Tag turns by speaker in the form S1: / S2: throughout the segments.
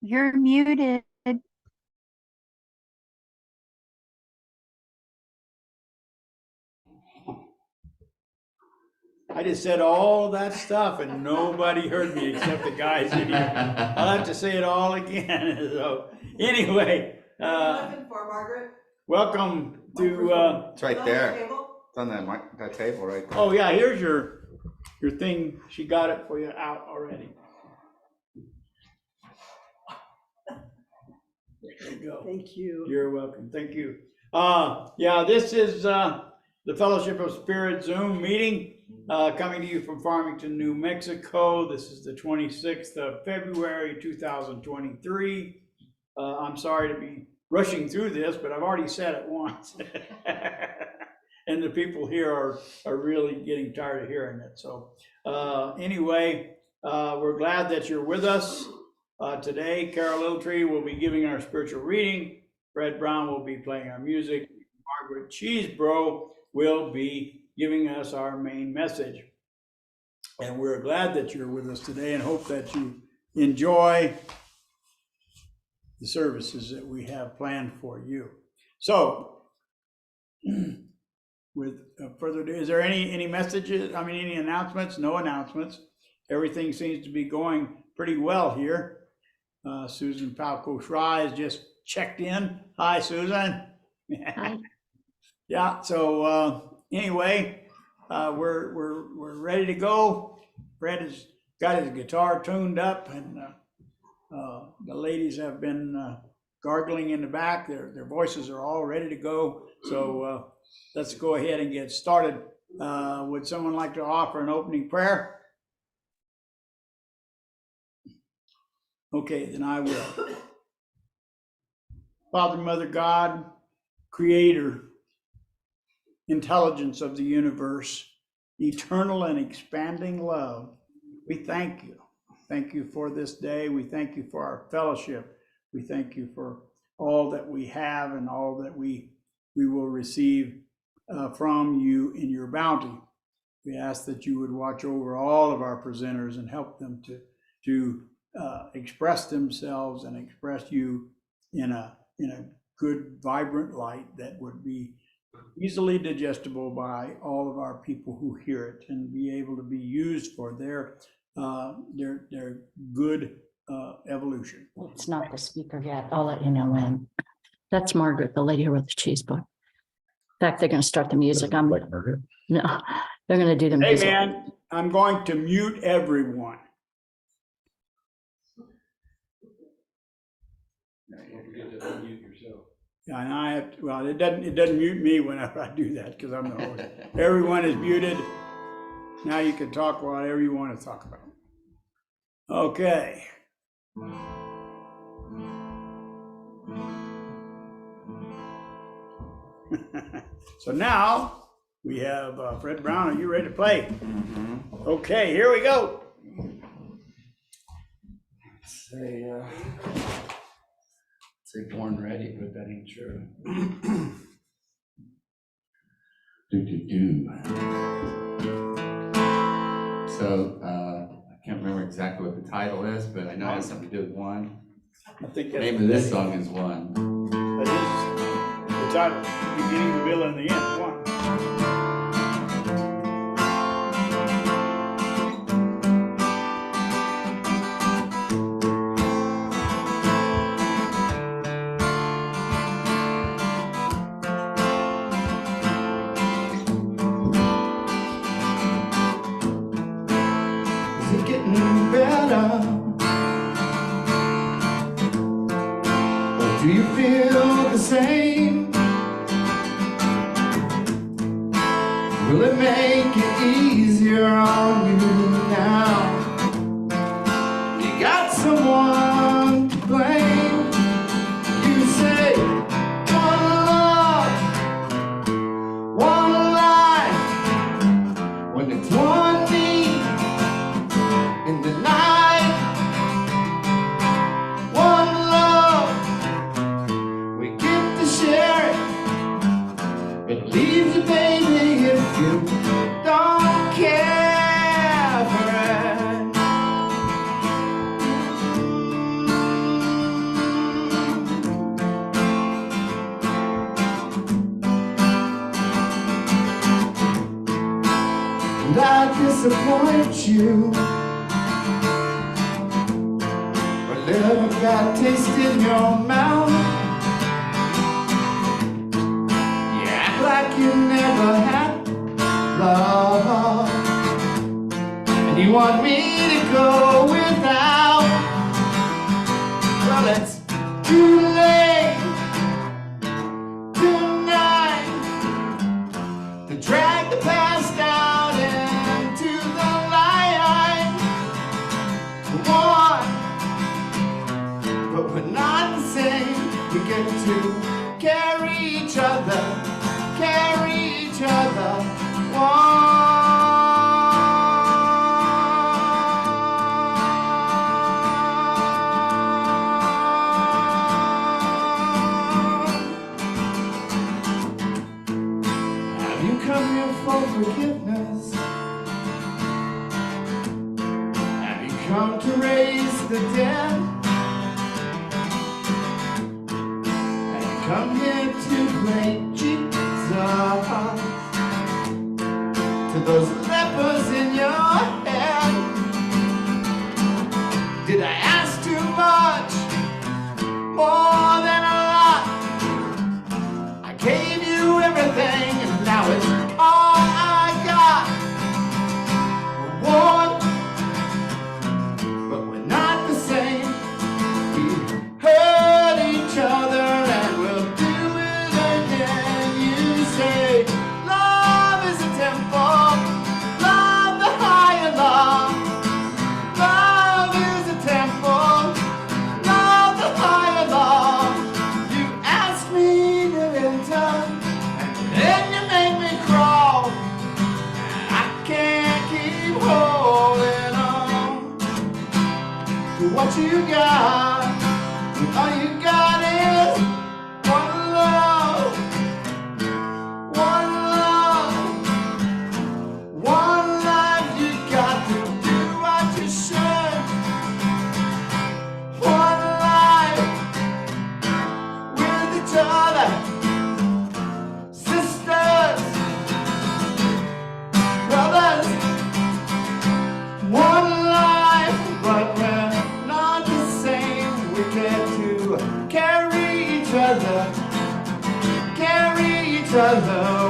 S1: You're muted.
S2: I just said all that stuff and nobody heard me except the guys in here. I'll have to say it all again. So anyway,
S3: What are you looking for, Margaret?
S2: welcome to.
S4: It's right there. It's on that table right there.
S2: Oh yeah, here's your thing. She got it for you out already. There you go.
S3: Thank you.
S2: You're welcome. Thank you. Yeah, this is the Fellowship of Spirit Zoom meeting coming to you from Farmington, New Mexico. This is the 26th of February, 2023. I'm sorry to be rushing through this, but I've already said it once. And the people here are really getting tired of hearing it. So anyway, we're glad that you're with us. Today, Carol Littletree will be giving our spiritual reading. Fred Brown will be playing our music. Margaret Cheasebro will be giving us our main message. And we're glad that you're with us today and hope that you enjoy the services that we have planned for you. So, with further ado, is there any messages? I mean, any announcements? No announcements. Everything seems to be going pretty well here. Susan Palco-Shry just checked in. Hi, Susan.
S1: Hi.
S2: Yeah. So anyway, we're ready to go. Fred has got his guitar tuned up, and the ladies have been gargling in the back. Their voices are all ready to go. So let's go ahead and get started. Would someone like to offer an opening prayer? Okay, then I will. Father, Mother, God, Creator, intelligence of the universe, eternal and expanding love, we thank you. Thank you for this day. We thank you for our fellowship. We thank you for all that we have and all that we will receive from you in your bounty. We ask that you would watch over all of our presenters and help them to express themselves and express you in a good, vibrant light that would be easily digestible by all of our people who hear it and be able to be used for their good evolution.
S5: It's not the speaker yet. I'll let you know when. That's Margaret, the lady who wrote the cheese book. In fact, they're going to start the music. I'm like Margaret. No, they're going to do the music.
S2: Hey man, I'm going to mute everyone. Yeah, and I have to, well, it doesn't mute me whenever I do that because I'm the host. Everyone is muted. Now you can talk whatever you want to talk about. Okay. So now we have Fred Brown. Are you ready to play?
S4: Mm-hmm.
S2: Okay, here we go.
S4: Say born ready, but that ain't true. do. So I can't remember exactly what the title is, but I know it has something to do with one.
S2: I think
S4: The name of this song is One.
S2: That is the title, the beginning, the middle, and the end. One.
S4: Is it getting better? Or do you feel the same? Will it make it easier on you now? You got someone to blame. You say, one love, one life, when it's one need in the night. One love, we get to share it, but leave you, baby, if you don't care for it.
S6: disappoint you. But never got a taste in your mouth. You act like you never had love, and you want me to go without. Well, it's too late tonight to drag the past out into the light. One, but we're not the same. We get to carry each other, carry each other. Have you come here for forgiveness? Have you come to raise the dead? Have you come here to play Jesus to those lepers in your head? Did I ask too much? More than a lot. I gave you everything, and now it's all I got. We're one, but we're not the same. We hurt each other, and we'll do it again. You say love is a temple, love the higher law. Love is a temple, love the higher law. You ask me to enter, and then you make me crawl. I can't keep holding on to what you got. When all you got is one love, one love, one life. You got to do what you should. One life with each other, sisters, brothers. One life, but we're not the same. We get to carry each other, carry each other.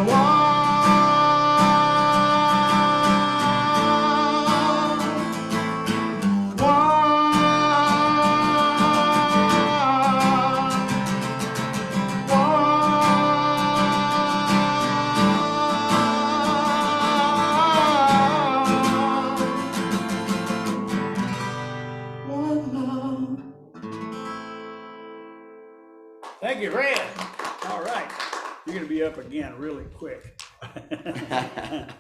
S2: Thank you, Fred. All right, you're gonna be up again really quick.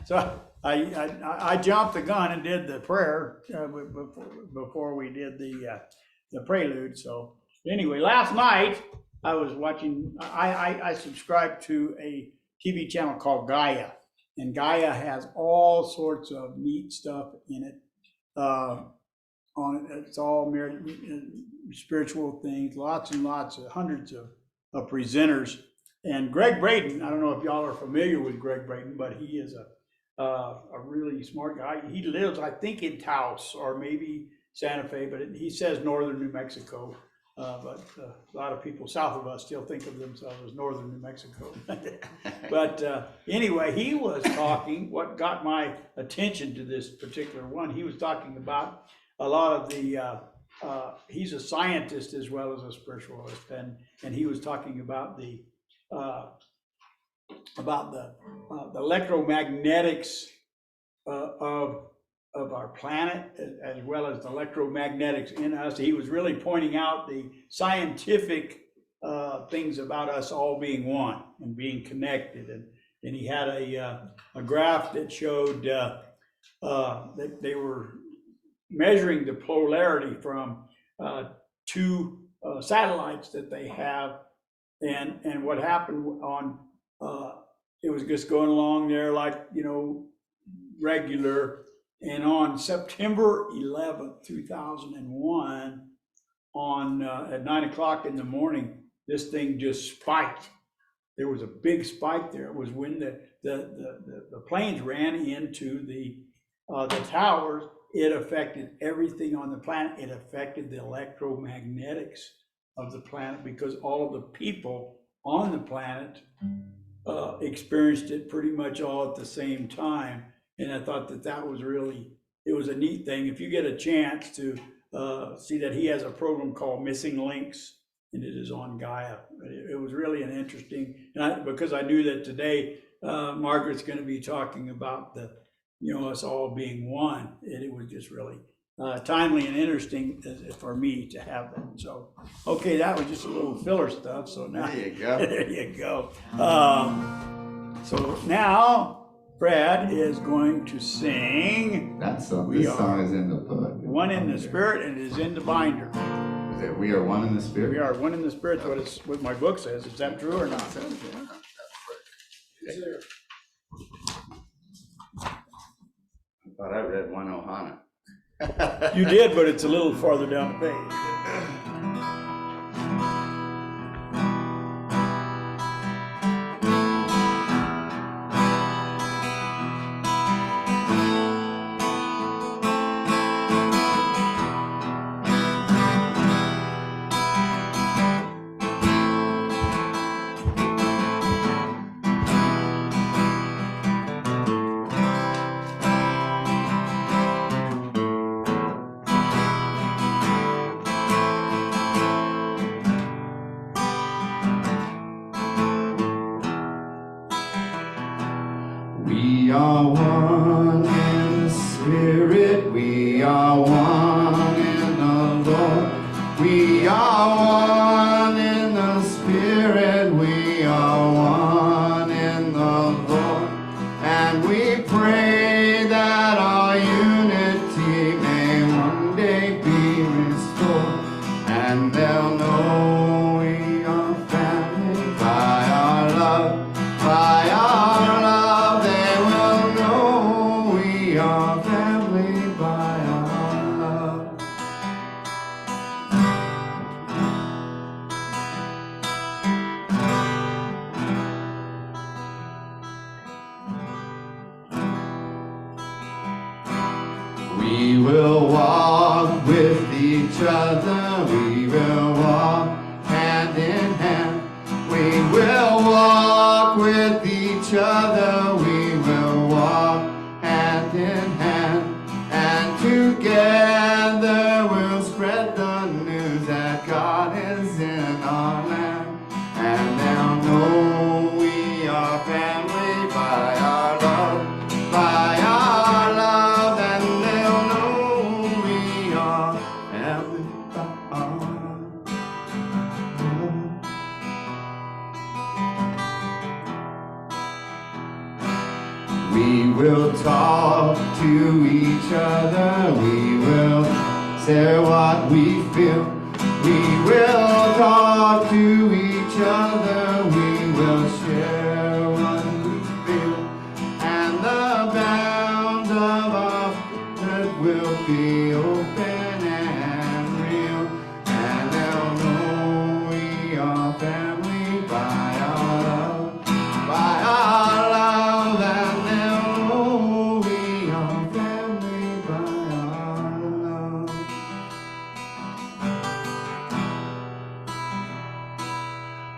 S2: So I jumped the gun and did the prayer before we did the prelude. So anyway, last night I was watching, I subscribed to a TV channel called Gaia, and Gaia has all sorts of neat stuff in it. It's all spiritual things, lots and lots of hundreds of presenters. And Greg Braden, I don't know if y'all are familiar with Greg Braden, but he is a really smart guy. He lives, I think, in Taos or maybe Santa Fe, but he says northern New Mexico. But a lot of people south of us still think of themselves as northern New Mexico. But anyway, he was talking, what got my attention to this particular one, he was talking about a lot of the, he's a scientist as well as a spiritualist, and he was talking about the electromagnetics of our planet, as well as the electromagnetics in us. He was really pointing out the scientific things about us all being one and being connected. And he had a graph that showed that they were measuring the polarity from two satellites that they have, and what happened on it was just going along there like, you know, regular. And on September 11th, 2001, at 9 o'clock in the morning, this thing just spiked. There was a big spike there. It was when the planes ran into the the towers, it affected everything on the planet. It affected the electromagnetics of the planet because all of the people on the planet experienced it pretty much all at the same time. And I thought that that was really, it was a neat thing. If you get a chance to see that he has a program called Missing Links, and it is on Gaia. It was really an interesting, and because I knew that today Margaret's going to be talking about the, us all being one, and it was just really timely and interesting for me to have that. So, okay, that was just a little filler stuff. So now,
S4: There you go.
S2: there you go. So now Brad is going to sing
S4: That song,
S2: We
S4: this
S2: are
S4: song is in the book.
S2: One in the Spirit, and it is in the binder.
S4: Is it We Are One in the Spirit?
S2: We are one in the Spirit, what my book says. Is that true or not?
S4: I thought I read One Ohana.
S2: You did, but it's a little farther down the page.
S6: We are one in the Spirit, we are one in the Lord. We are one in the Spirit, we are one in the Lord. And we pray that our unity may one day be restored. And they'll know we are family by our love, by our love. They will know we are family by our love. We will walk with each other, we will walk hand in hand. We will walk with each other, we will walk hand in hand. And together we'll spread the news that God is in our land. And they'll know we are family by our love, by our love. And they'll know we are family by our love. We will talk to each other, we will say what we feel. We will talk to each other, we will share what we feel. And the bounds of our heart will be open and real. And they'll know we are family by our love, by our love. And they'll know we are family by our love.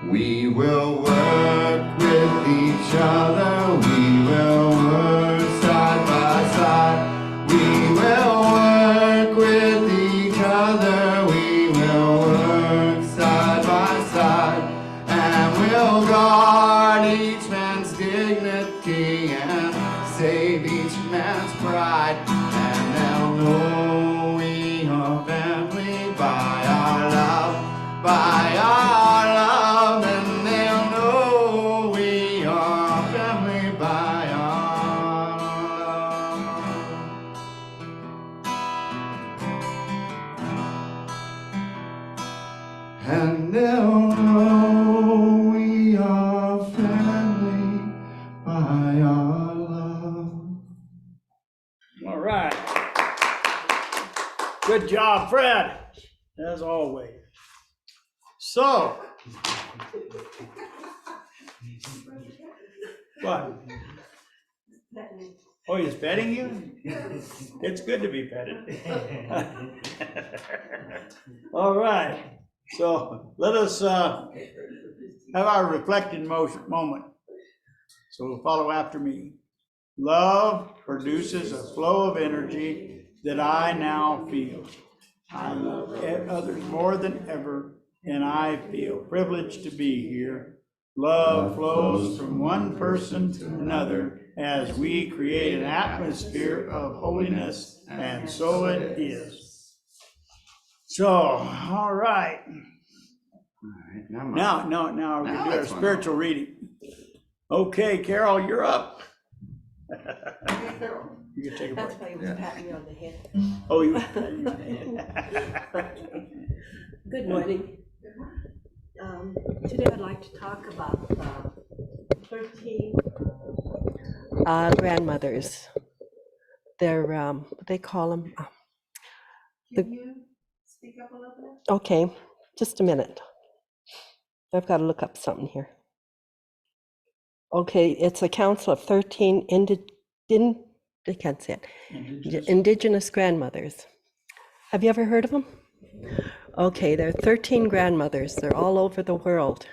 S6: We will work with each other, we will work side by side. We will work with each other, we will work side by side. And we'll guard each man's dignity and save each man's pride. And they'll know we are family by our love, by our love. And they'll know we are family by our love. And they'll know we are family by our love.
S2: All right. Good job, Fred, as always. So. What? Oh, he's petting you? It's good to be petted. All right, so let us have our reflecting moment. So follow after me. Love produces a flow of energy that I now feel. I love others more than ever, and I feel privileged to be here. Love flows from one person to another as we create an atmosphere of holiness, and so it is. So, all right.
S4: Alright,
S2: Now we
S4: Now
S2: can do our
S4: it's one.
S2: spiritual reading. Okay, Carol, you're up. You can take a
S3: That's
S2: break.
S3: why he was patting me on the head.
S2: Oh, you.
S3: Good morning. Today I'd like to talk about 13 grandmothers. They're, what they call them.
S7: Can you speak up a little bit?
S3: Okay, just a minute. I've got to look up something here. Okay, it's a council of 13 I can't say it. Indigenous grandmothers. Have you ever heard of them? Okay, there are 13 grandmothers. They're all over the world.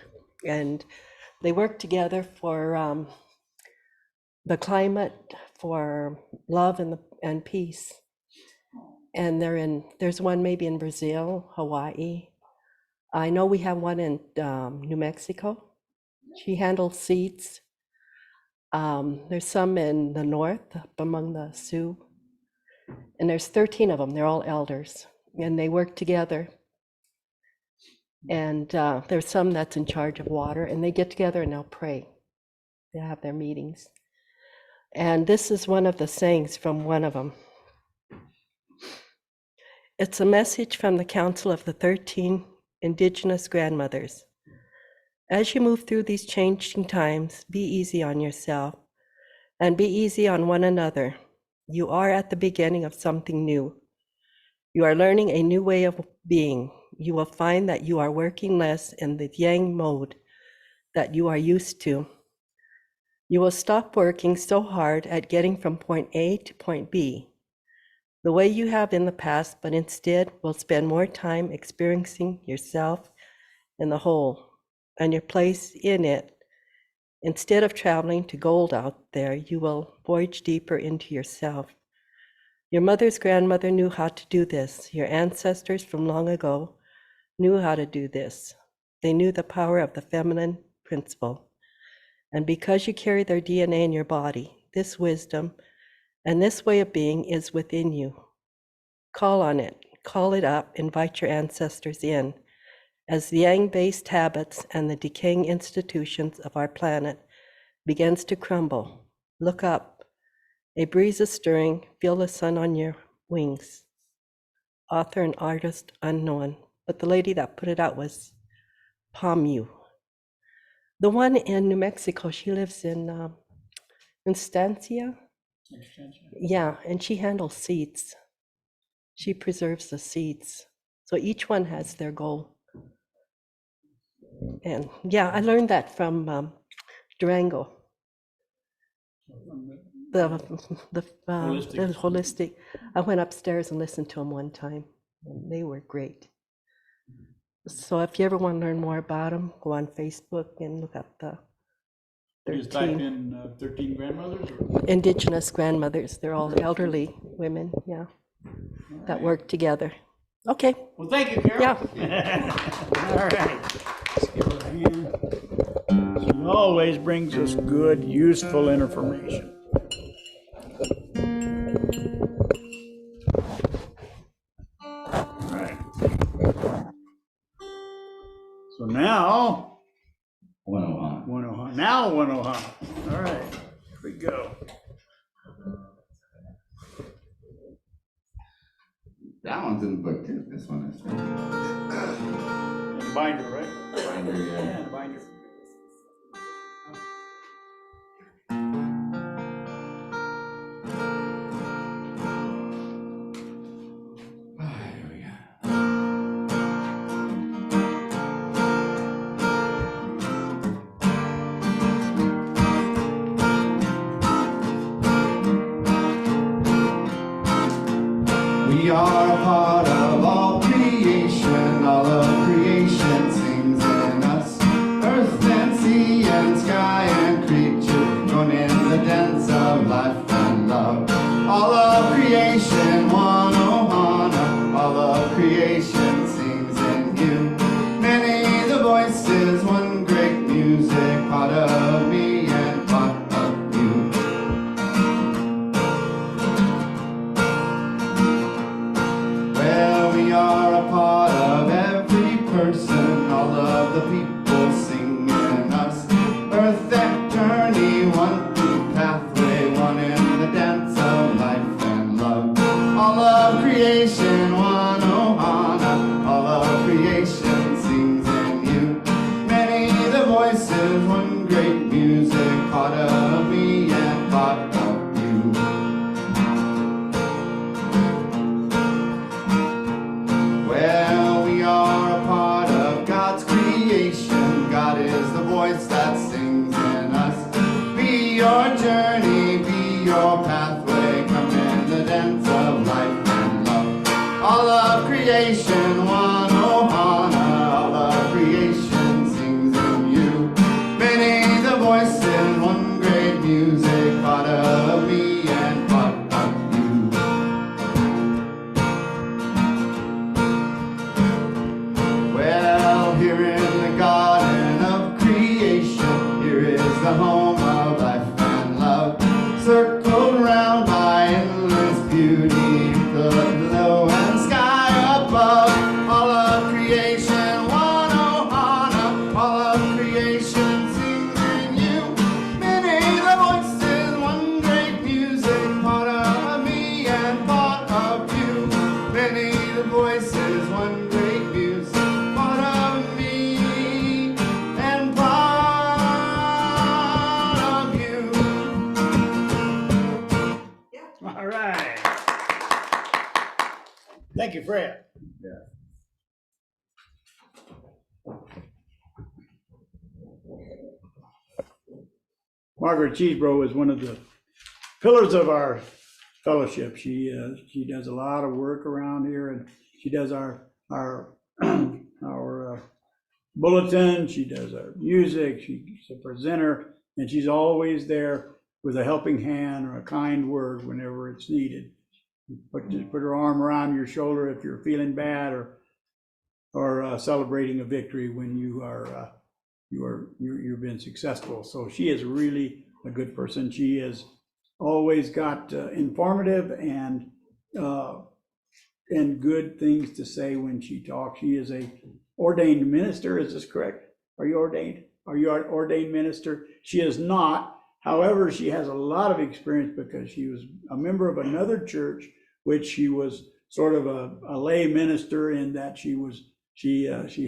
S3: And they work together for the climate, for love and peace. And there's one maybe in Brazil, Hawaii. I know we have one in New Mexico. She handles seeds. There's some in the north, up among the Sioux. And there's 13 of them. They're all elders. And they work together. And there's some that's in charge of water. And they get together and they'll pray. They have their meetings. And this is one of the sayings from one of them. It's a message from the Council of the 13 Indigenous Grandmothers. As you move through these changing times, be easy on yourself and be easy on one another. You are at the beginning of something new. You are learning a new way of being. You will find that you are working less in the yang mode that you are used to. You will stop working so hard at getting from point A to point B, the way you have in the past, but instead will spend more time experiencing yourself in the whole and your place in it. Instead of traveling to gold out there, you will voyage deeper into yourself. Your mother's grandmother knew how to do this. Your ancestors from long ago knew how to do this. They knew the power of the feminine principle. And because you carry their DNA in your body, this wisdom and this way of being is within you. Call on it, call it up, invite your ancestors in. As the yang-based habits and the decaying institutions of our planet begins to crumble, look up. A breeze is stirring, feel the sun on your wings. Author and artist unknown, but the lady that put it out was Pamu. The one in New Mexico, she lives in Estancia. Yeah, and she handles seeds. She preserves the seeds. So each one has their goal. And yeah, I learned that from Durango. The holistic. I went upstairs and listened to them one time. And they were great. So if you ever want to learn more about them, go on Facebook and look up the
S2: Just type
S3: 13
S2: in 13 grandmothers? Or?
S3: Indigenous grandmothers. They're all elderly women, yeah, that work together. Okay.
S2: Well, thank you, Carol.
S3: Yeah.
S2: All right. Let's give her a hand. She always brings us good, useful information. All right. So now,
S4: 101.
S2: 101. Now 101. All right. Here we go.
S4: That one's in the book too. This one is.
S2: In the binder, right?
S4: Binder,
S2: Yeah,
S4: yeah.
S2: in the binder.
S4: Here we go.
S6: of the people singing us. Earth that journey, one through pathway, one in the dance of life and love. All of creation, one ohana, all of creation sings in you. Many the voices, one great music, part of me and part of you. Well, we are a part of God's creation. God is the voice that sings in us. Be your journey, be your pathway, come in the dance of life and love. All of creation, one ohana, all of creation sings in you. Many the voices, one great music, part of me and part of you. Well, here in the garden of creation, here is the home of life and love, circled round by endless beauty, the below and sky above. All of creation, one ohana, all of creation sings in you. Many the voices, one great music, part of me and part of you. Many the voices, one great music, part of me and part of you.
S2: All right. Thank you, Fred. Margaret Cheasebro is one of the pillars of our fellowship. She does a lot of work around here, and she does our our bulletin. She does our music. She's a presenter, and she's always there with a helping hand or a kind word whenever it's needed. Just put her arm around your shoulder if you're feeling bad, or celebrating a victory when you've been successful. So she is really a good person. She has always got informative and good things to say when she talks. She is a ordained minister. Is this correct? Are you ordained? Are you an ordained minister? She is not. However, she has a lot of experience because she was a member of another church, which she was sort of a lay minister in that she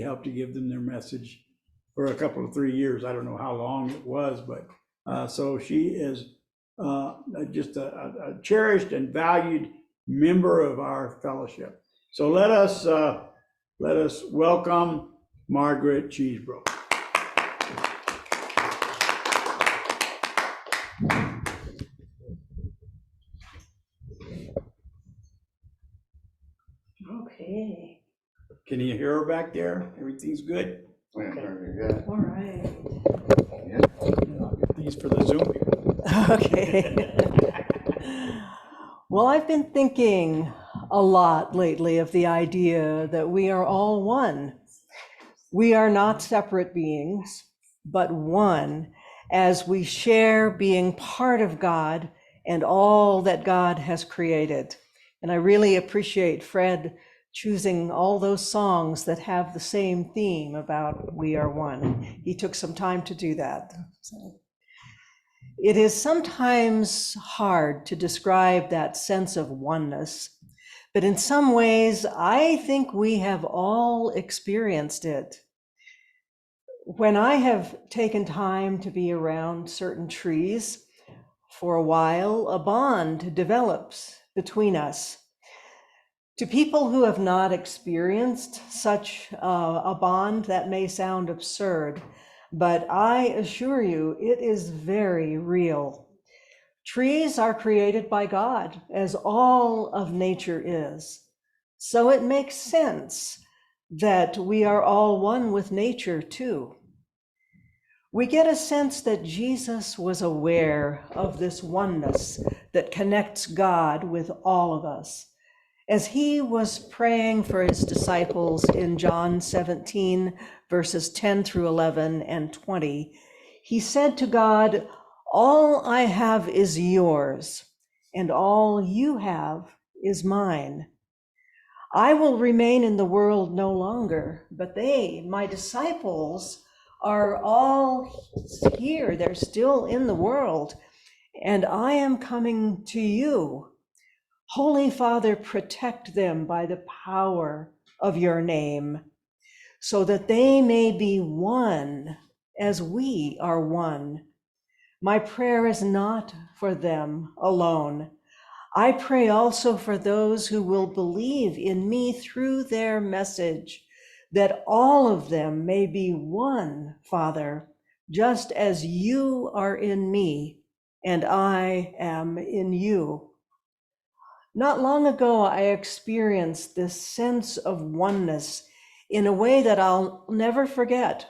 S2: helped to give them their message for a couple of 3 years. I don't know how long it was, but so she is just a cherished and valued member of our fellowship. So let us welcome Margaret Cheasebro.
S8: Okay,
S2: Can you hear her back there? Everything's good?
S6: Yeah, very good.
S8: all right.
S2: I'll get these for the Zoom here.
S8: Okay. Well, I've been thinking a lot lately of the idea that we are all one. We are not separate beings, but one, as we share being part of God and all that God has created. And I really appreciate Fred choosing all those songs that have the same theme about we are one. He took some time to do that. So it is sometimes hard to describe that sense of oneness, but in some ways, I think we have all experienced it. When I have taken time to be around certain trees for a while, a bond develops between us. To people who have not experienced such a bond, that may sound absurd, but I assure you, it is very real. Trees are created by God, as all of nature is. So it makes sense that we are all one with nature too. We get a sense that Jesus was aware of this oneness that connects God with all of us. As he was praying for his disciples in John 17, verses 10 through 11 and 20, he said to God, "All I have is yours, and all you have is mine. I will remain in the world no longer, but they, my disciples, are all here. They're still in the world, and I am coming to you. Holy Father, protect them by the power of your name, so that they may be one as we are one. My prayer is not for them alone. I pray also for those who will believe in me through their message, that all of them may be one, Father, just as you are in me and I am in you. Not long ago, I experienced this sense of oneness in a way that I'll never forget.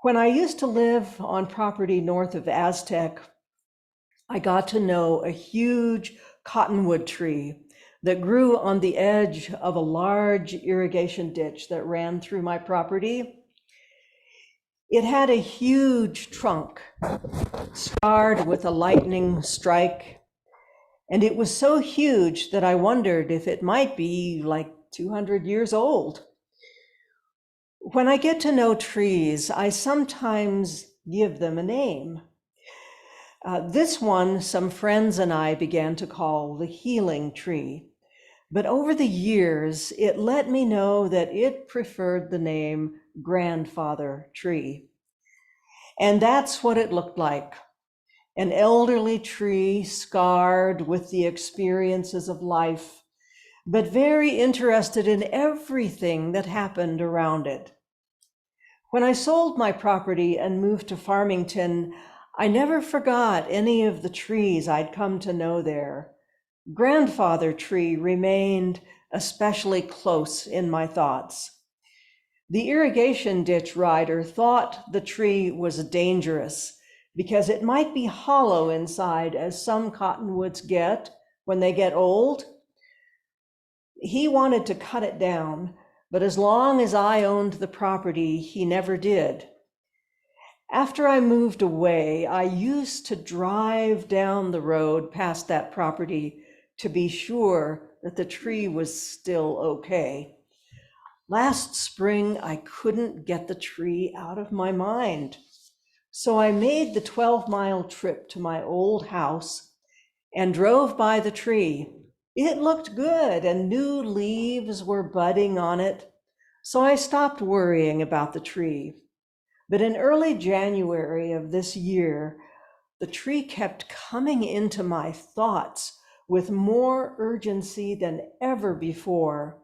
S8: When I used to live on property north of Aztec, I got to know a huge cottonwood tree that grew on the edge of a large irrigation ditch that ran through my property. It had a huge trunk, scarred with a lightning strike, and it was so huge that I wondered if it might be like 200 years old. When I get to know trees, I sometimes give them a name. This one, some friends and I began to call the healing tree. But over the years, it let me know that it preferred the name grandfather tree. And that's what it looked like. An elderly tree scarred with the experiences of life, but very interested in everything that happened around it. When I sold my property and moved to Farmington, I never forgot any of the trees I'd come to know there. Grandfather tree remained especially close in my thoughts. The irrigation ditch rider thought the tree was dangerous because it might be hollow inside, as some cottonwoods get when they get old. He wanted to cut it down, but as long as I owned the property, he never did. After I moved away, I used to drive down the road past that property to be sure that the tree was still okay. Last spring, I couldn't get the tree out of my mind. So I made the 12-mile trip to my old house and drove by the tree. It looked good and new leaves were budding on it. So I stopped worrying about the tree. But in early January of this year, the tree kept coming into my thoughts with more urgency than ever before.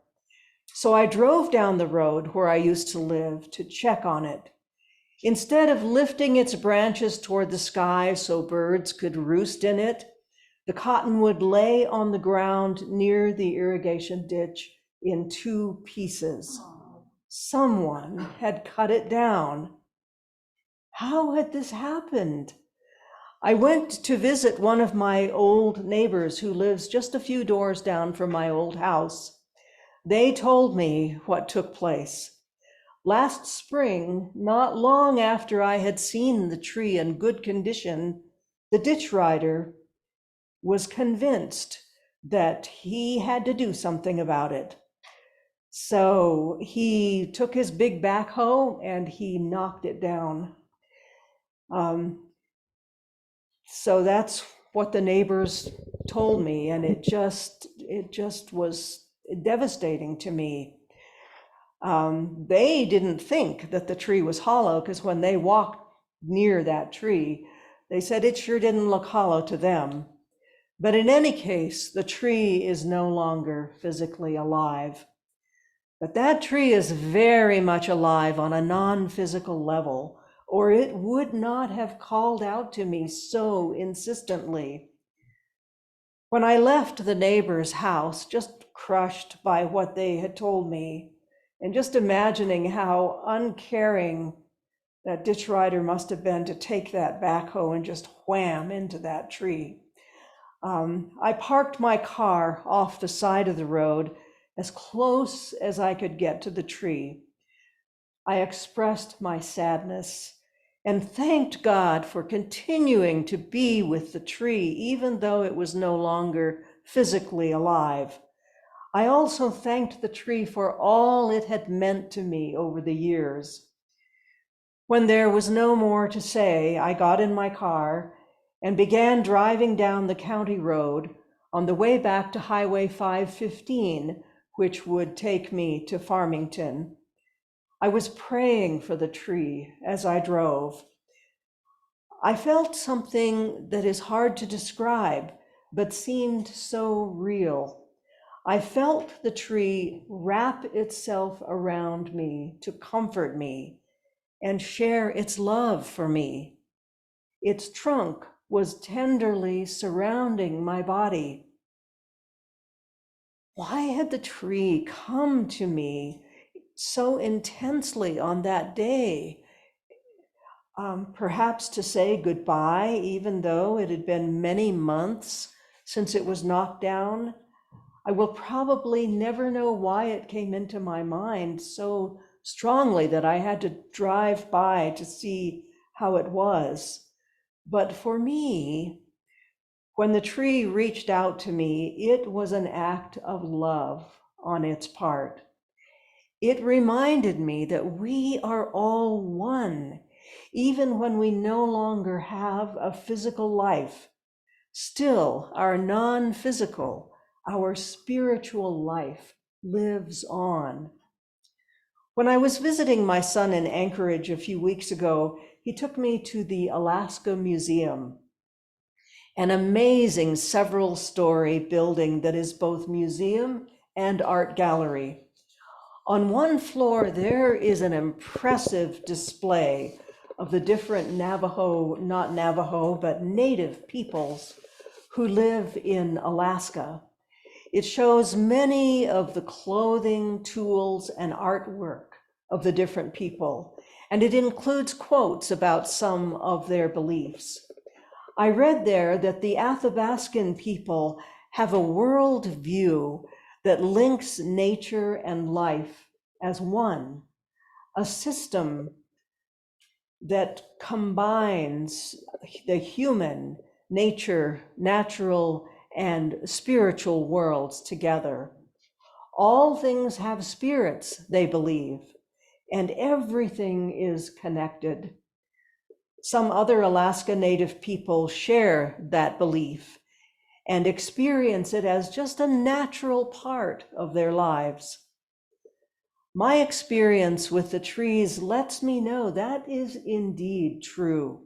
S8: So I drove down the road where I used to live to check on it. Instead of lifting its branches toward the sky so birds could roost in it, the cottonwood lay on the ground near the irrigation ditch in 2 pieces. Someone had cut it down. How had this happened? I went to visit one of my old neighbors who lives just a few doors down from my old house. They told me what took place. Last spring, not long after I had seen the tree in good condition, the ditch rider was convinced that he had to do something about it. So he took his big backhoe and he knocked it down. So that's what the neighbors told me, and it just was devastating to me. They didn't think that the tree was hollow, because when they walked near that tree, they said it sure didn't look hollow to them. But in any case, the tree is no longer physically alive. But that tree is very much alive on a non-physical level, or it would not have called out to me so insistently. When I left the neighbor's house, just crushed by what they had told me, and just imagining how uncaring that ditch rider must have been to take that backhoe and just wham into that tree. I parked my car off the side of the road as close as I could get to the tree. I expressed my sadness and thanked God for continuing to be with the tree, even though it was no longer physically alive. I also thanked the tree for all it had meant to me over the years. When there was no more to say, I got in my car and began driving down the county road on the way back to Highway 515, which would take me to Farmington. I was praying for the tree as I drove. I felt something that is hard to describe, but seemed so real. I felt the tree wrap itself around me to comfort me and share its love for me. Its trunk was tenderly surrounding my body. Why had the tree come to me so intensely on that day? Perhaps to say goodbye, even though it had been many months since it was knocked down. I will probably never know why it came into my mind so strongly that I had to drive by to see how it was. But for me, when the tree reached out to me, it was an act of love on its part. It reminded me that we are all one, even when we no longer have a physical life. Still, our non-physical, our spiritual life lives on. When I was visiting my son in Anchorage a few weeks ago, he took me to the Alaska Museum, an amazing several-story building that is both museum and art gallery. On one floor, there is an impressive display of the different Navajo, not Navajo, but Native peoples who live in Alaska. It shows many of the clothing, tools, and artwork of the different people, and it includes quotes about some of their beliefs. I read there that the Athabascan people have a world view that links nature and life as one, a system that combines the human, nature, natural, and spiritual worlds together. All things have spirits, they believe, and everything is connected. Some other Alaska Native people share that belief and experience it as just a natural part of their lives. My experience with the trees lets me know that is indeed true.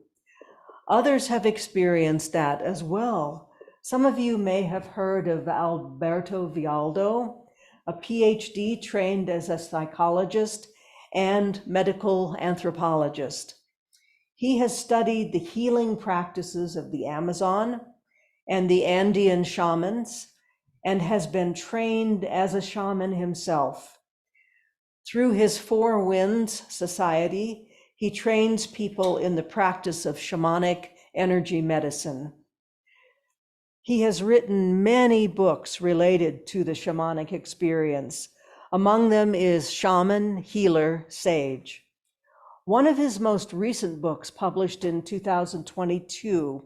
S8: Others have experienced that as well. Some of you may have heard of Alberto Vialdo, a PhD trained as a psychologist and medical anthropologist. He has studied the healing practices of the Amazon and the Andean shamans and has been trained as a shaman himself. Through his Four Winds Society, he trains people in the practice of shamanic energy medicine. He has written many books related to the shamanic experience. Among them is Shaman, Healer, Sage. One of his most recent books, published in 2022,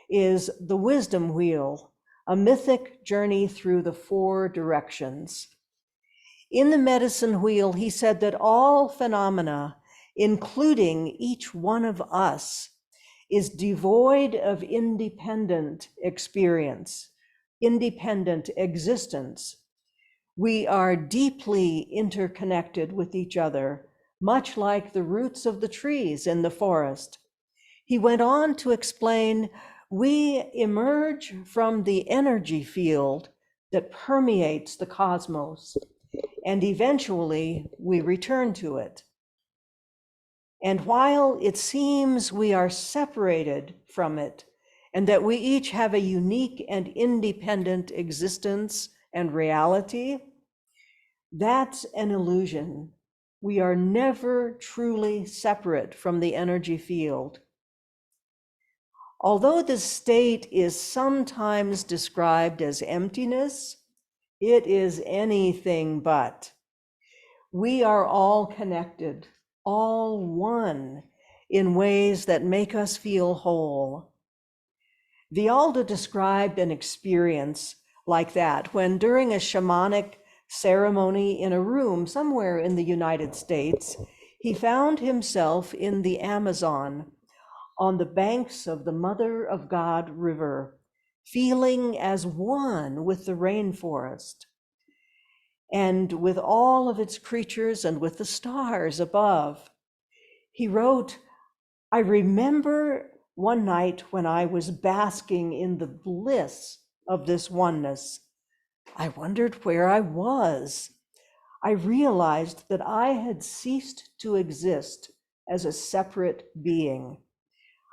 S8: is The Wisdom Wheel, a mythic journey through the four directions. In the medicine wheel, he said that all phenomena, including each one of us, is devoid of independent experience, independent existence. We are deeply interconnected with each other, much like the roots of the trees in the forest. He went on to explain, we emerge from the energy field that permeates the cosmos, and eventually we return to it. And while it seems we are separated from it, and that we each have a unique and independent existence and reality, that's an illusion. We are never truly separate from the energy field. Although this state is sometimes described as emptiness, it is anything but. We are all connected, all one, in ways that make us feel whole. Vialdo described an experience like that when, during a shamanic ceremony in a room somewhere in the United States, he found himself in the Amazon on the banks of the Mother of God River, feeling as one with the rainforest and with all of its creatures and with the stars above. He wrote, "I remember one night when I was basking in the bliss of this oneness. I wondered where I was. I realized that I had ceased to exist as a separate being.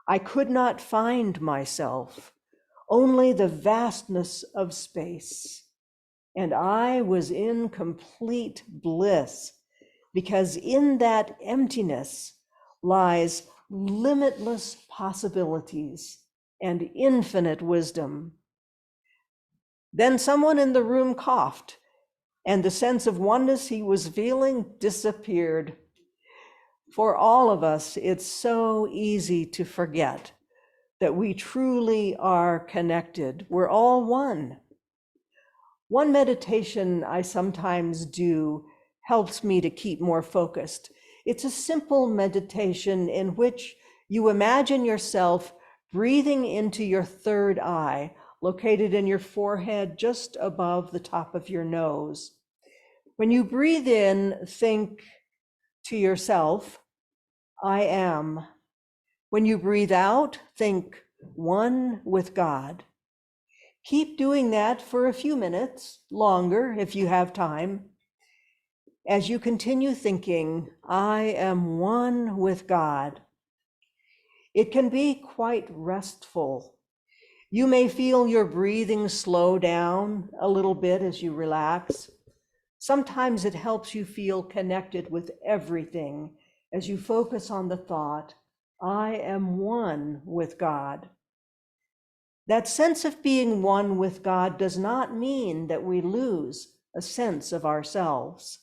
S8: I could not find myself, only the vastness of space. And I was in complete bliss, because in that emptiness lies limitless possibilities and infinite wisdom." Then someone in the room coughed, and the sense of oneness he was feeling disappeared. For all of us, it's so easy to forget that we truly are connected. We're all one. One meditation I sometimes do helps me to keep more focused. It's a simple meditation in which you imagine yourself breathing into your third eye, located in your forehead just above the top of your nose. When you breathe in, think to yourself, "I am." When you breathe out, think, "One with God." Keep doing that for a few minutes, longer if you have time. As you continue thinking, "I am one with God," it can be quite restful. You may feel your breathing slow down a little bit as you relax. Sometimes it helps you feel connected with everything as you focus on the thought, "I am one with God." That sense of being one with God does not mean that we lose a sense of ourselves.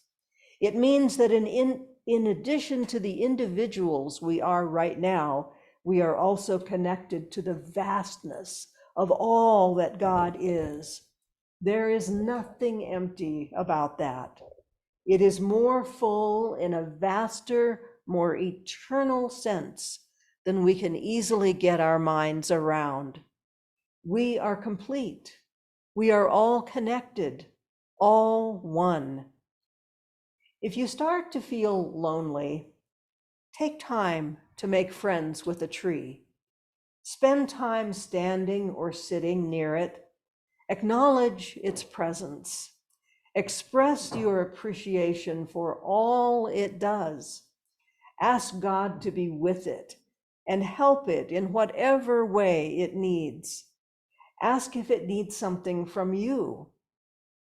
S8: It means that in addition to the individuals we are right now, we are also connected to the vastness of all that God is. There is nothing empty about that. It is more full in a vaster, more eternal sense than we can easily get our minds around. We are complete. We are all connected, all one. If you start to feel lonely, take time to make friends with a tree. Spend time standing or sitting near it. Acknowledge its presence. Express your appreciation for all it does. Ask God to be with it and help it in whatever way it needs. Ask if it needs something from you.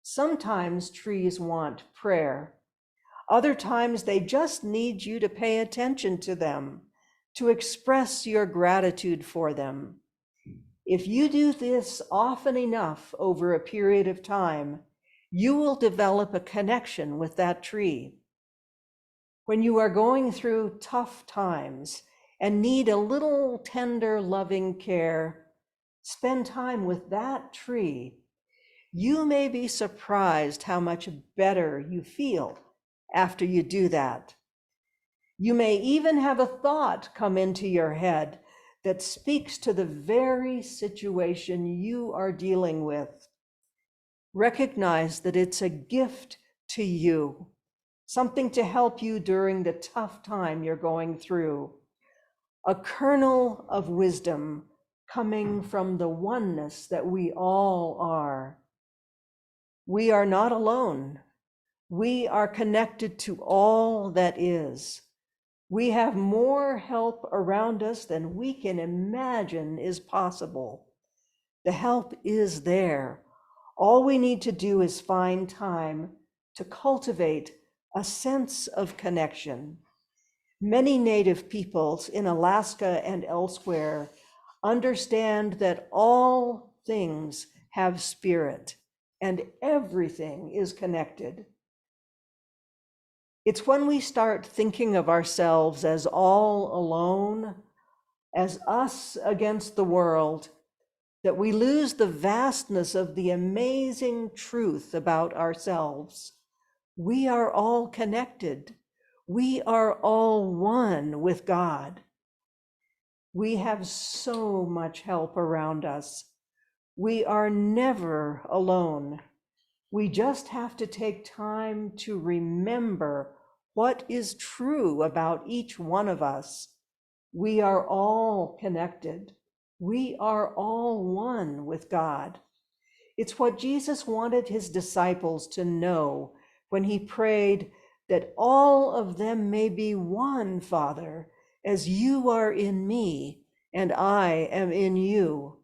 S8: Sometimes trees want prayer. Other times they just need you to pay attention to them, to express your gratitude for them. If you do this often enough over a period of time, you will develop a connection with that tree. When you are going through tough times and need a little tender, loving care, spend time with that tree. You may be surprised how much better you feel after you do that. You may even have a thought come into your head that speaks to the very situation you are dealing with. Recognize that it's a gift to you, something to help you during the tough time you're going through, a kernel of wisdom coming from the oneness that we all are. We are not alone. We are connected to all that is. We have more help around us than we can imagine is possible. The help is there. All we need to do is find time to cultivate a sense of connection. Many Native peoples in Alaska and elsewhere understand that all things have spirit and everything is connected. It's when we start thinking of ourselves as all alone, as us against the world, that we lose the vastness of the amazing truth about ourselves. We are all connected. We are all one with God. We have so much help around us. We are never alone. We just have to take time to remember what is true about each one of us. We are all connected. We are all one with God. It's what Jesus wanted his disciples to know when he prayed that all of them may be one, Father, as you are in me and I am in you.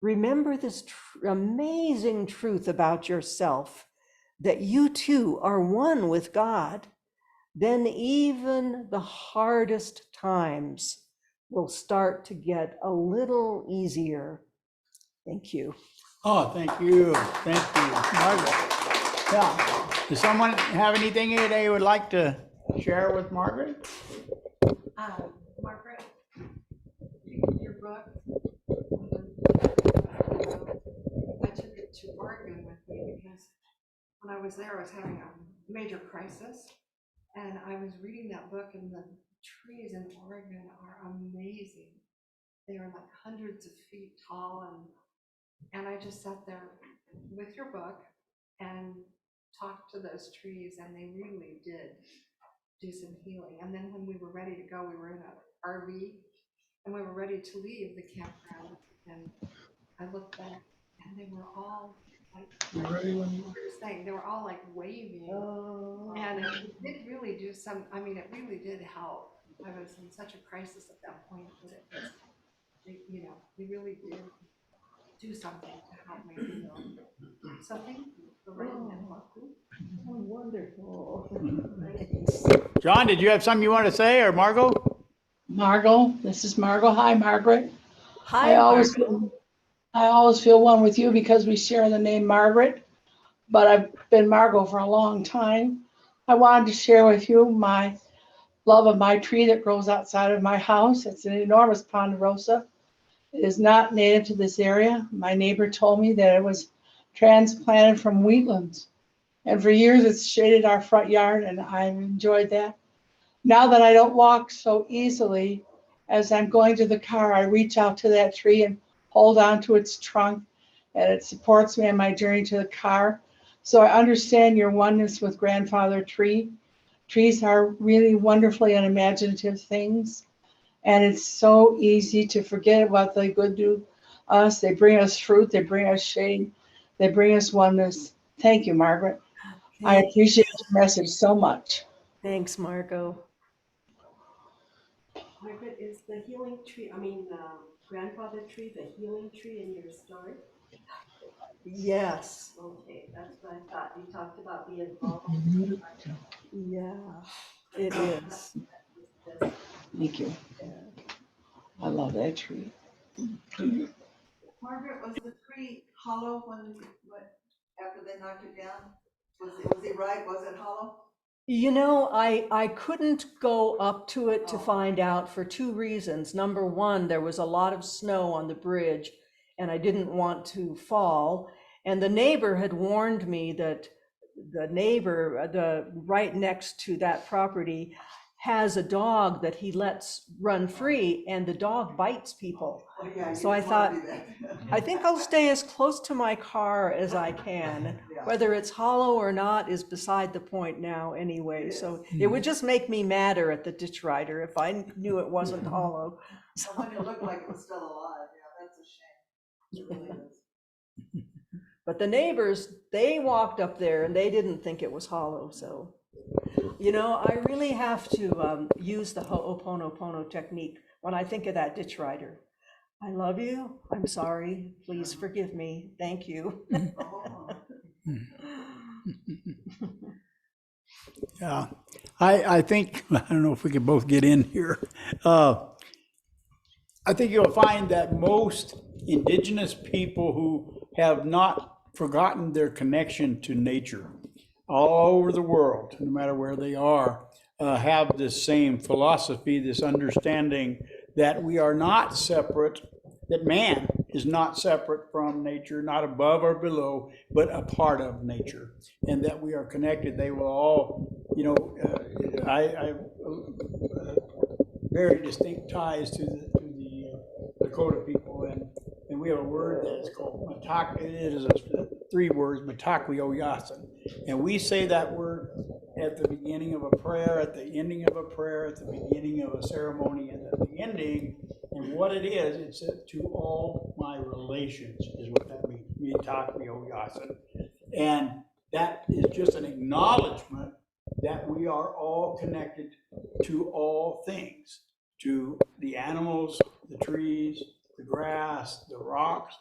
S8: Remember this amazing truth about yourself, that you too are one with God. Then even the hardest times will start to get a little easier. Thank you.
S2: Oh, thank you, Margaret. Yeah, does someone have anything they would like to share with Margaret?
S7: Margaret, your book, I took it to Oregon with me because when I was there, I was having a major crisis. And I was reading that book, and the trees in Oregon are amazing. They are like hundreds of feet tall, and I just sat there with your book and talked to those trees, and they really did do some healing. And then when we were ready to go, we were in an RV, and we were ready to leave the campground, and I looked back, and they were all like, you were saying, they were all like waving. And it did really do some, I mean, it really did help. I was in such a crisis at that point that it was, you know, they really did do something to help me heal. So thank you for writing that book.
S8: Wonderful.
S2: John, did you have something you want to say, or Margot?
S9: Margot, this is Margot. Hi, Margaret.
S8: Hi, Margot.
S9: I always feel one with you because we share the name Margaret, but I've been Margot for a long time. I wanted to share with you my love of my tree that grows outside of my house. It's an enormous ponderosa. It is not native to this area. My neighbor told me that it was transplanted from wheatlands, and for years it's shaded our front yard, and I've enjoyed that. Now that I don't walk so easily, as I'm going to the car, I reach out to that tree and hold on to its trunk, and it supports me on my journey to the car. So I understand your oneness with Grandfather Tree. Trees are really wonderfully unimaginative things, and it's so easy to forget what they could do us. They bring us fruit, they bring us shade, they bring us oneness. Thank you, Margaret. I appreciate your message so much.
S8: Thanks, Margot.
S10: Margaret, is the healing tree, grandfather tree, the healing tree in your story?
S8: Yes.
S10: Okay, that's what I thought. You talked about being involved.
S8: Yeah, it is.
S9: Thank you. I love that tree.
S7: Margaret, was the tree hollow after they knocked it down? Was he right? Was it hollow?
S8: You know, I couldn't go up to it to find out for two reasons. Number one, there was a lot of snow on the bridge and I didn't want to fall. And the neighbor had warned me that the neighbor, right next to that property, has a dog that he lets run free, and the dog bites people.
S7: Oh, yeah,
S8: So I thought, I think I'll stay as close to my car as I can. Whether it's hollow or not is beside the point now anyway. So it would just make me madder at the ditch rider if I knew it wasn't hollow.
S7: When it looked like it was still alive, yeah, that's a shame. It really is.
S8: But the neighbors, they walked up there and they didn't think it was hollow. So, you know, I really have to use the Ho'oponopono technique when I think of that ditch rider. I love you. I'm sorry. Please forgive me. Thank you.
S2: Yeah, I think, I don't know if we can both get in here. I think you'll find that most indigenous people who have not forgotten their connection to nature all over the world, no matter where they are, have this same philosophy, this understanding that we are not separate, that man is not separate from nature, not above or below, but a part of nature, and that we are connected. They will all, you know, I very distinct ties to the Dakota people, and we have a word that is called matak. It is 3 words, matakweoyasin, and we say that word at the beginning of a prayer, at the ending of a prayer, at the beginning of a ceremony, and at the ending. And what it is, it's to all my relations, is what that means. Matakweoyasin, and that is just an acknowledgement that we are all connected to all things, to the animals, the trees, the grass, the rocks,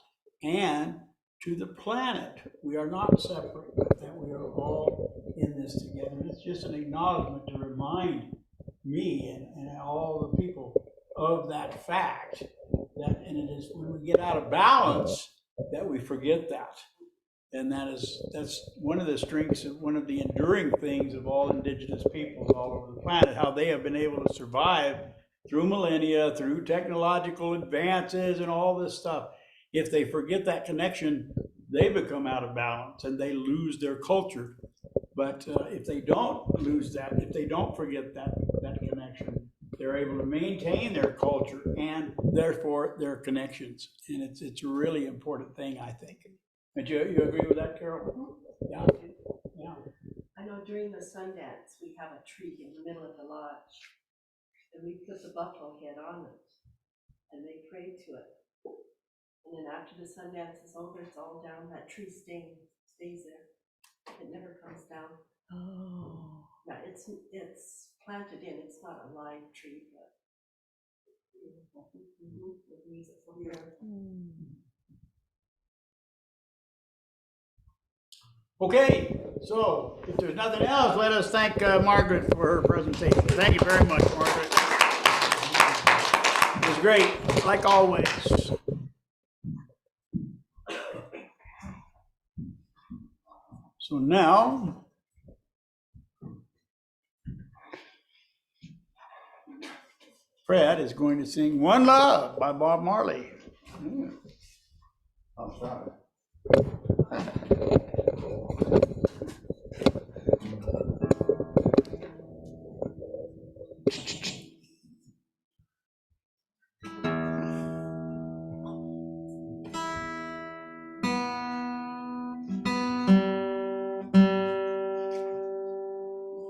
S2: and to the planet. We are not separate, but that we are all in this together. It's just an acknowledgement to remind me and all the people of that fact. That, and it is when we get out of balance that we forget that. And that's one of the strengths and one of the enduring things of all indigenous peoples all over the planet, how they have been able to survive through millennia, through technological advances and all this stuff. If they forget that connection, they become out of balance and they lose their culture. But if they don't lose that, if they don't forget that connection, they're able to maintain their culture and therefore their connections. And it's a really important thing, I think. And you agree with that, Carol? Yeah. Yeah.
S10: I know during the Sundance, we have a tree in the middle of the lodge, and we put the buffalo head on it, and they pray to it. And then after the Sundance is over, it's all down, that tree stays there. It never comes down.
S8: Oh.
S10: Now, it's planted in, it's not a live tree, but. It means it's from there.
S2: Okay, so if there's nothing else, let us thank Margaret for her presentation. Thank you very much, Margaret. It was great, like always. So now, Fred is going to sing One Love by Bob Marley.
S4: I'll try.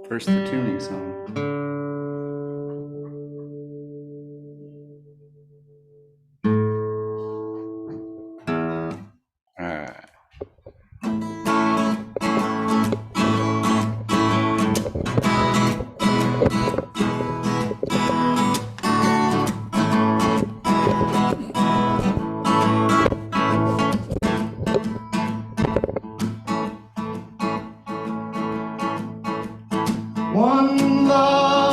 S4: First, the tuning song. All right.
S6: One love.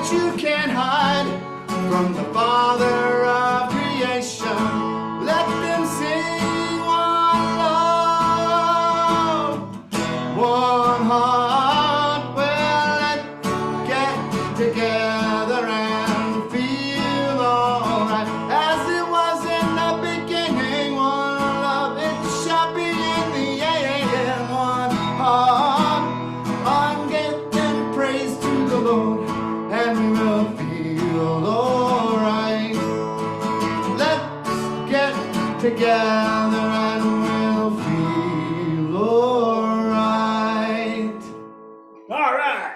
S6: that you can't hide from the Father of creation. Let them sing one love, one heart. Well, let's get together and feel alright, as it was in the beginning. One love, it shall be in the end. One heart, I'm giving praise to the Lord, and we'll feel alright. Let's get together and we'll feel alright.
S2: All right.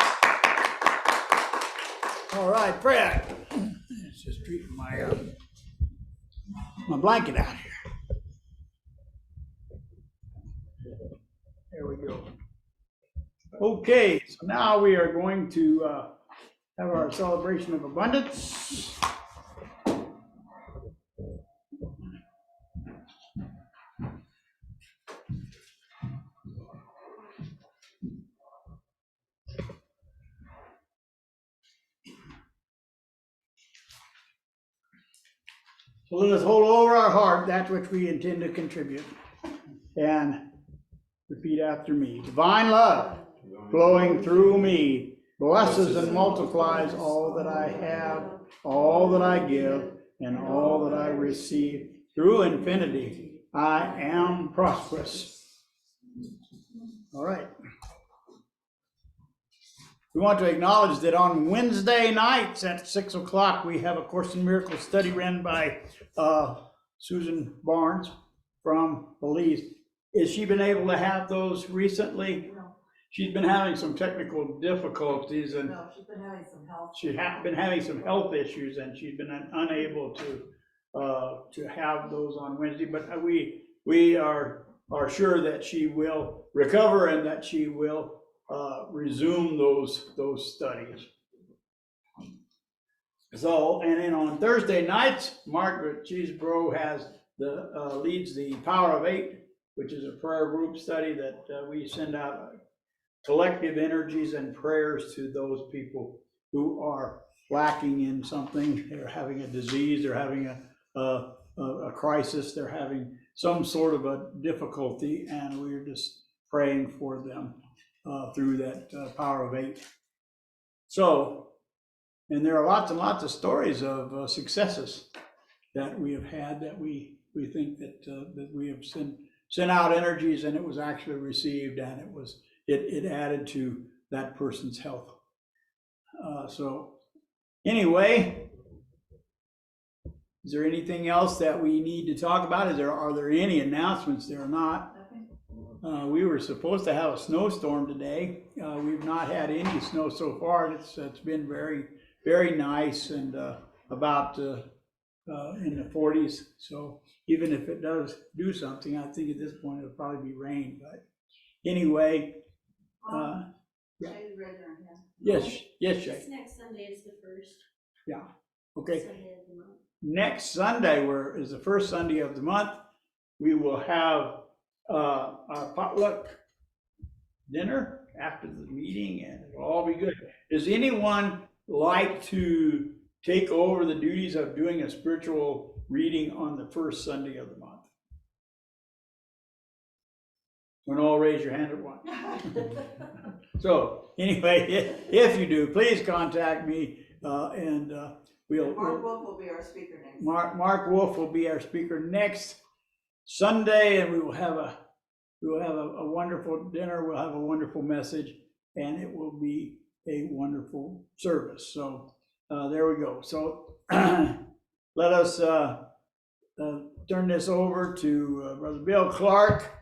S2: All right, Fred. Let's just treat my blanket out here. There we go. Okay, so now we are going to have our celebration of abundance. So let us hold over our heart that which we intend to contribute. And repeat after me. Divine love flowing through me blesses and multiplies all that I have, all that I give, and all that I receive. Through infinity, I am prosperous. All right. We want to acknowledge that on Wednesday nights at 6 o'clock, we have a Course in Miracles study ran by Susan Barnes from Belize. Has she been able to have those recently?
S7: No.
S2: She's been having some technical difficulties, and
S7: No, she's been having some health.
S2: she has been having some health issues, and she's been unable to have those on Wednesday. But we are sure that she will recover and that she will resume those studies. So, and then on Thursday nights, Margaret Cheasebro leads the Power of Eight, which is a prayer group study that we send out collective energies and prayers to those people who are lacking in something. They're having a disease, they're having a crisis, they're having some sort of a difficulty, and we're just praying for them through that Power of Eight. So, and there are lots and lots of stories of successes that we have had, that we think that we have sent out energies and it was actually received, and it added to that person's health. So anyway, is there anything else that we need to talk about? Are there any announcements? There are not. We were supposed to have a snowstorm today. We've not had any snow so far. It's been very, very nice, and about in the 40s. So even if it does do something, I think at this point it'll probably be rain. But anyway, yeah. Yes, Shay.
S10: This next Sunday is the first.
S2: Yeah. Okay.
S10: Sunday of the month.
S2: Next Sunday is the first Sunday of the month. We will have our potluck dinner after the meeting, and it'll all be good. Does anyone like to take over the duties of doing a spiritual reading on the first Sunday of the month? Don't all raise your hand at once. So anyway, if you do, please contact me, and
S7: Mark Wolf will be our speaker next.
S2: Mark Wolf will be our speaker next Sunday, and we will have a wonderful dinner. We'll have a wonderful message, and it will be a wonderful service. So there we go. So let us turn this over to Brother Bill Clark,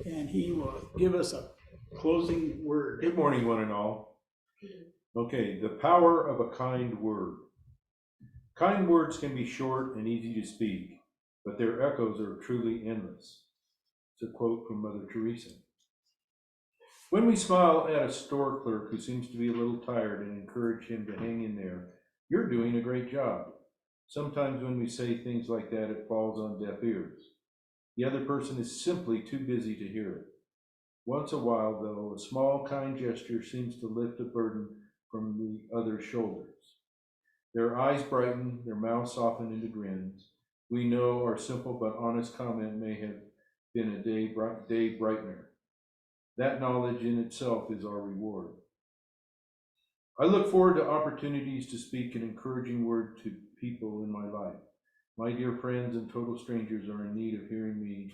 S2: and he will give us a closing word.
S11: Good morning, one and all. Okay, the power of a kind word. Kind words can be short and easy to speak, but their echoes are truly endless. It's a quote from Mother Teresa. When we smile at a store clerk who seems to be a little tired and encourage him to hang in there, you're doing a great job. Sometimes when we say things like that, it falls on deaf ears. The other person is simply too busy to hear it. Once a while, though, a small kind gesture seems to lift a burden from the other's shoulders. Their eyes brighten, their mouths soften into grins. We know our simple but honest comment may have been a day brightener. That knowledge in itself is our reward. I look forward to opportunities to speak an encouraging word to people in my life. My dear friends and total strangers are in need of hearing me.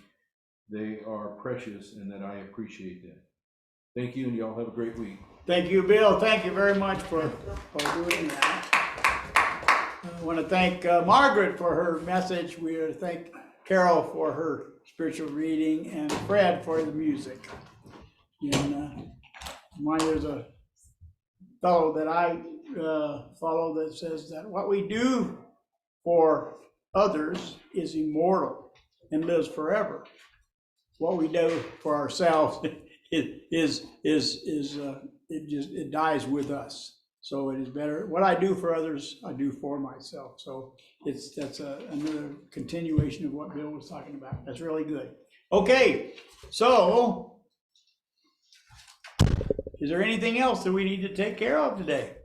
S11: They are precious and that I appreciate them. Thank you, and y'all have a great week.
S2: Thank you, Bill. Thank you very much for doing that. I want to thank Margaret for her message. We want to thank Carol for her spiritual reading and Fred for the music. And there's a fellow that I follow that says that what we do for others is immortal and lives forever. What we do for ourselves it dies with us. So it is better. What I do for others, I do for myself. So that's another continuation of what Bill was talking about. That's really good. Okay, so is there anything else that we need to take care of today?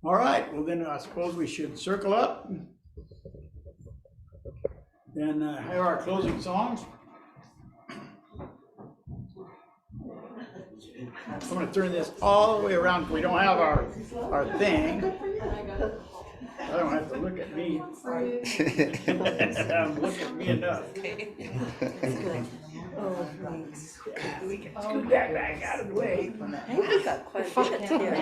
S2: All right, well then I suppose we should circle up and have our closing songs. I'm going to turn this all the way around. We don't have our thing. I don't have to look at me. Look at me enough. We can scoot that back out of the way.
S1: We got quite a bit here.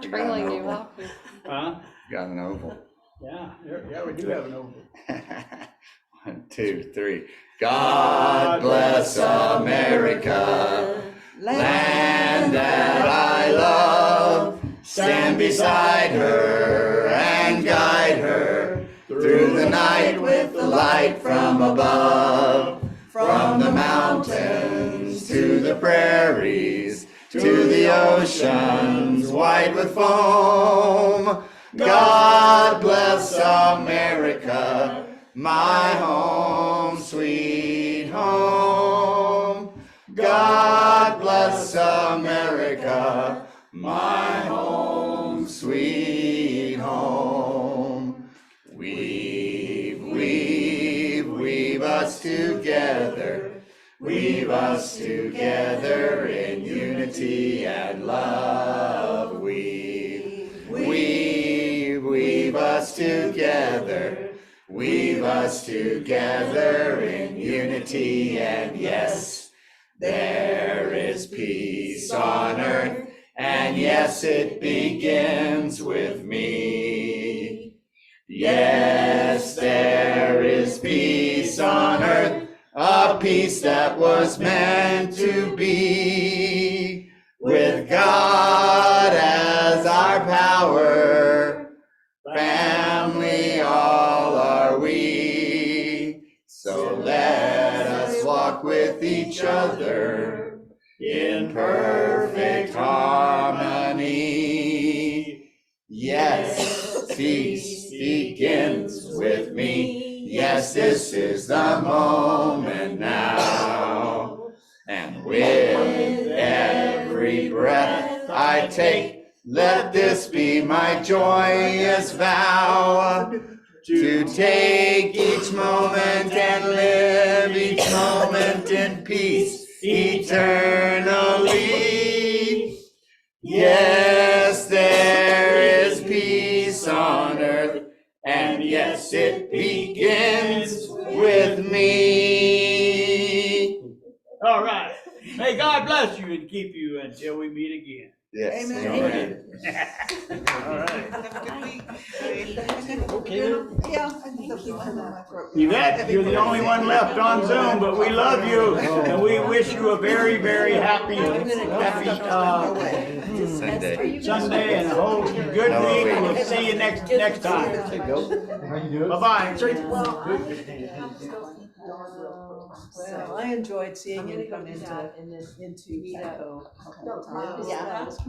S5: Trailing you up.
S2: Huh?
S4: Got an oval.
S2: Yeah, we do have an oval.
S4: 1, 2, 3. God bless America, land that I love. Stand beside her and guide her through the night with the light from above. From the mountains to the prairies, to the oceans white with foam. God bless America, my home, sweet home. God bless America, my home, sweet home. Weave, weave, weave us together. Weave us together in unity and love. Weave, weave, weave us together. Weave us together in unity, and yes, there is peace on earth, and yes, it begins with me. Yes, there is peace on earth, a peace that was meant to be, with God as our power, family all are we. So let us walk with each other in perfect harmony. Yes, peace begins with me. Yes, this is the moment now. And with every breath I take, let this be my joyous vow, to take each moment and live each moment in peace eternally. Yes, there is peace on earth, and yes, it begins with me.
S2: All right. May God bless you and keep you until we meet again.
S4: Yes.
S1: Amen.
S2: All right.
S1: Have a good week.
S2: Okay.
S1: Yeah, I think that's the one in my throat.
S2: Yvette, you're the only one left on Zoom, but we love you and we wish you a very, very happy Sunday and a whole good week. And we'll see you next time. Bye-bye.
S8: Well, I enjoyed seeing him come into Petco a couple of times.
S1: Yeah.